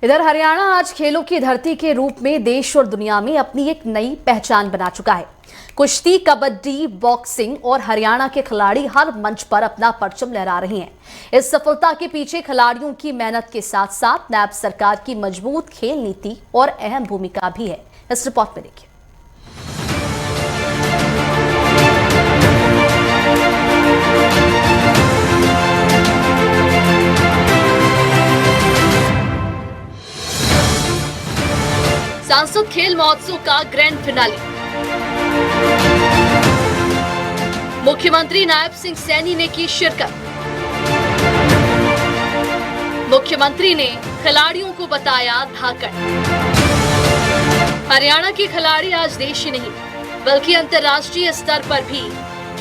इधर हरियाणा आज खेलों की धरती के रूप में देश और दुनिया में अपनी एक नई पहचान बना चुका है। कुश्ती, कबड्डी, बॉक्सिंग और हरियाणा के खिलाड़ी हर मंच पर अपना परचम लहरा रहे हैं। इस सफलता के पीछे खिलाड़ियों की मेहनत के साथ साथ नायब सरकार की मजबूत खेल नीति और अहम भूमिका भी है। इस रिपोर्ट में देखिए। सांसद खेल महोत्सव का ग्रैंड फिनाले। मुख्यमंत्री नायब सिंह सैनी ने की शिरकत। मुख्यमंत्री ने खिलाड़ियों को बताया धाकड़। हरियाणा के खिलाड़ी आज देश ही नहीं बल्कि अंतर्राष्ट्रीय स्तर पर भी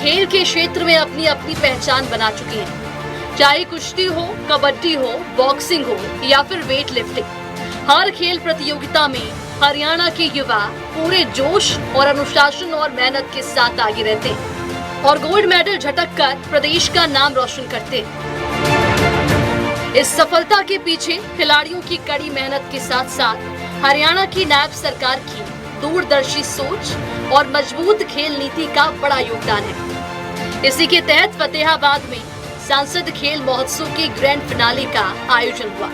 खेल के क्षेत्र में अपनी अपनी पहचान बना चुके हैं। चाहे कुश्ती हो, कबड्डी हो, बॉक्सिंग हो या फिर वेट लिफ्टिंग, हर खेल प्रतियोगिता में हरियाणा के युवा पूरे जोश और अनुशासन और मेहनत के साथ आगे रहते हैं और गोल्ड मेडल झटक कर प्रदेश का नाम रोशन करते हैं। इस सफलता के पीछे खिलाड़ियों की कड़ी मेहनत के साथ साथ हरियाणा की नायब सरकार की दूरदर्शी सोच और मजबूत खेल नीति का बड़ा योगदान है। इसी के तहत फतेहाबाद में सांसद खेल महोत्सव के ग्रैंड फिनाले का आयोजन हुआ,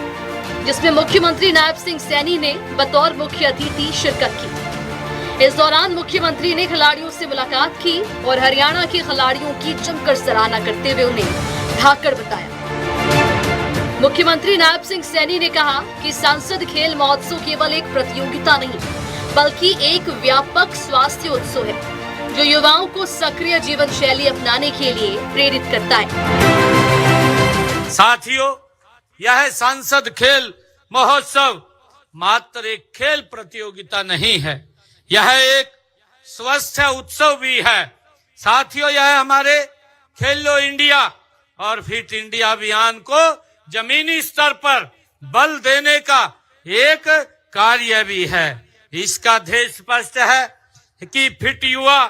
जिसमें मुख्यमंत्री नायब सिंह सैनी ने बतौर मुख्य अतिथि शिरकत की। इस दौरान मुख्यमंत्री ने खिलाड़ियों से मुलाकात की और हरियाणा के खिलाड़ियों की जमकर सराहना करते हुए उन्हें धाकड़ बताया। मुख्यमंत्री नायब सिंह सैनी ने कहा कि सांसद खेल महोत्सव केवल एक प्रतियोगिता नहीं बल्कि एक व्यापक स्वास्थ्य उत्सव है, जो युवाओं को सक्रिय जीवन शैली अपनाने के लिए प्रेरित करता है। साथियों, यह सांसद खेल महोत्सव मात्र एक खेल प्रतियोगिता नहीं है, यह एक स्वस्थ उत्सव भी है। साथियों, यह हमारे खेलो इंडिया और फिट इंडिया अभियान को जमीनी स्तर पर बल देने का एक कार्य भी है। इसका ध्येय स्पष्ट है कि फिट युवा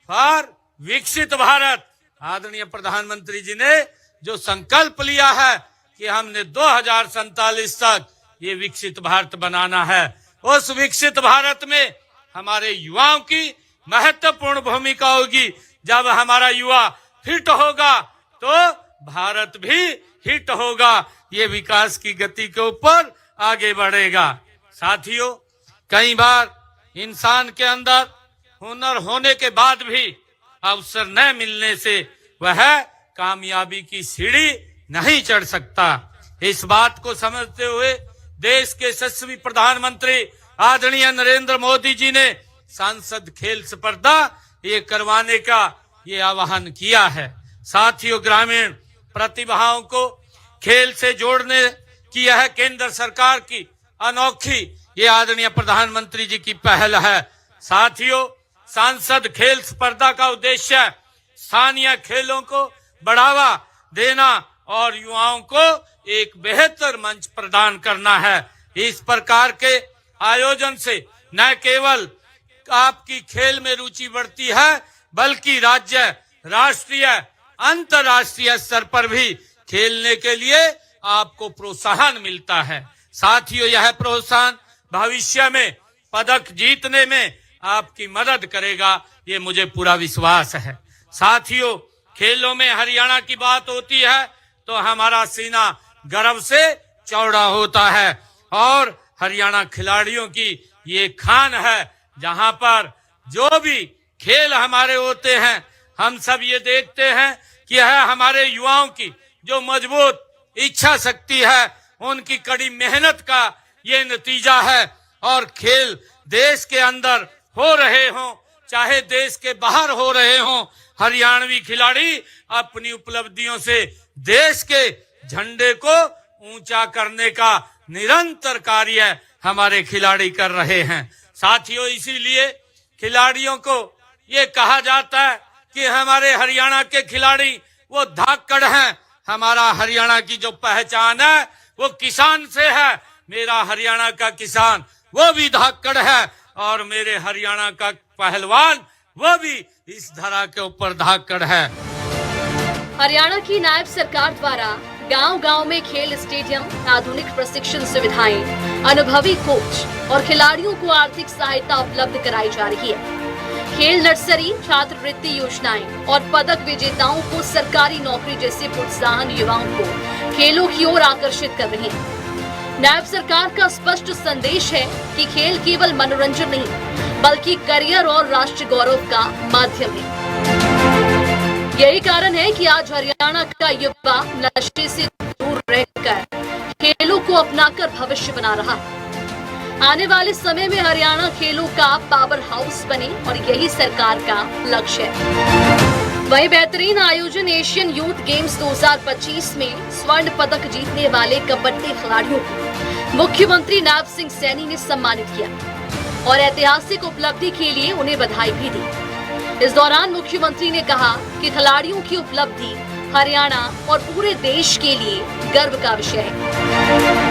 फॉर विकसित भारत। आदरणीय प्रधानमंत्री जी ने जो संकल्प लिया है कि हमने 2047 तक ये विकसित भारत बनाना है, उस विकसित भारत में हमारे युवाओं की महत्वपूर्ण भूमिका होगी। जब हमारा युवा फिट होगा तो भारत भी हिट होगा, ये विकास की गति के ऊपर आगे बढ़ेगा। साथियों, कई बार इंसान के अंदर हुनर होने के बाद भी अवसर न मिलने से वह कामयाबी की सीढ़ी नहीं चढ़ सकता। इस बात को समझते हुए देश के यशस्वी प्रधानमंत्री आदरणीय नरेंद्र मोदी जी ने सांसद खेल स्पर्धा ये करवाने का ये आह्वान किया है। साथियों, ग्रामीण प्रतिभाओं को खेल से जोड़ने की यह केंद्र सरकार की अनोखी ये आदरणीय प्रधानमंत्री जी की पहल है। साथियों, सांसद खेल स्पर्धा का उद्देश्य स्थानीय खेलों को बढ़ावा देना और युवाओं को एक बेहतर मंच प्रदान करना है। इस प्रकार के आयोजन से न केवल आपकी खेल में रुचि बढ़ती है बल्कि राज्य, राष्ट्रीय, अंतर्राष्ट्रीय स्तर पर भी खेलने के लिए आपको प्रोत्साहन मिलता है। साथियों, यह प्रोत्साहन भविष्य में पदक जीतने में आपकी मदद करेगा, ये मुझे पूरा विश्वास है। साथियों, खेलों में हरियाणा की बात होती है तो हमारा सीना गर्व से चौड़ा होता है और हरियाणा खिलाड़ियों की ये खान है। जहां पर जो भी खेल हमारे होते हैं, हम सब ये देखते हैं कि यह हमारे युवाओं की जो मजबूत इच्छा शक्ति है, उनकी कड़ी मेहनत का ये नतीजा है। और खेल देश के अंदर हो रहे हों चाहे देश के बाहर हो रहे हों, हरियाणवी खिलाड़ी अपनी उपलब्धियों से देश के झंडे को ऊंचा करने का निरंतर कार्य हमारे खिलाड़ी कर रहे हैं। साथियों, इसीलिए खिलाड़ियों को ये कहा जाता है कि हमारे हरियाणा के खिलाड़ी वो धाकड़ हैं। हमारा हरियाणा की जो पहचान है वो किसान से है। मेरा हरियाणा का किसान वो भी धाकड़ है और मेरे हरियाणा का पहलवान वो भी इस धरा के ऊपर धाकड़ है। हरियाणा की नायब सरकार द्वारा गांव-गांव में खेल स्टेडियम, आधुनिक प्रशिक्षण सुविधाएं, अनुभवी कोच और खिलाड़ियों को आर्थिक सहायता उपलब्ध कराई जा रही है। खेल नर्सरी, छात्रवृत्ति योजनाएं और पदक विजेताओं को सरकारी नौकरी जैसे प्रोत्साहन युवाओं को खेलों की ओर आकर्षित कर रहे हैं। नायब सरकार का स्पष्ट संदेश है कि खेल केवल मनोरंजन नहीं, बल्कि करियर और राष्ट्र गौरव का माध्यम है। यही कारण है कि आज हरियाणा का युवा नशे से दूर रहकर खेलों को अपनाकर भविष्य बना रहा है। आने वाले समय में हरियाणा खेलों का पावर हाउस बने और यही सरकार का लक्ष्य है। वहीं बेहतरीन आयोजन एशियन यूथ गेम्स 2025 में स्वर्ण पदक जीतने वाले कबड्डी खिलाड़ियों को मुख्यमंत्री नायब सिंह सैनी ने सम्मानित किया और ऐतिहासिक उपलब्धि के लिए उन्हें बधाई भी दी। इस दौरान मुख्यमंत्री ने कहा कि खिलाड़ियों की उपलब्धि हरियाणा और पूरे देश के लिए गर्व का विषय है।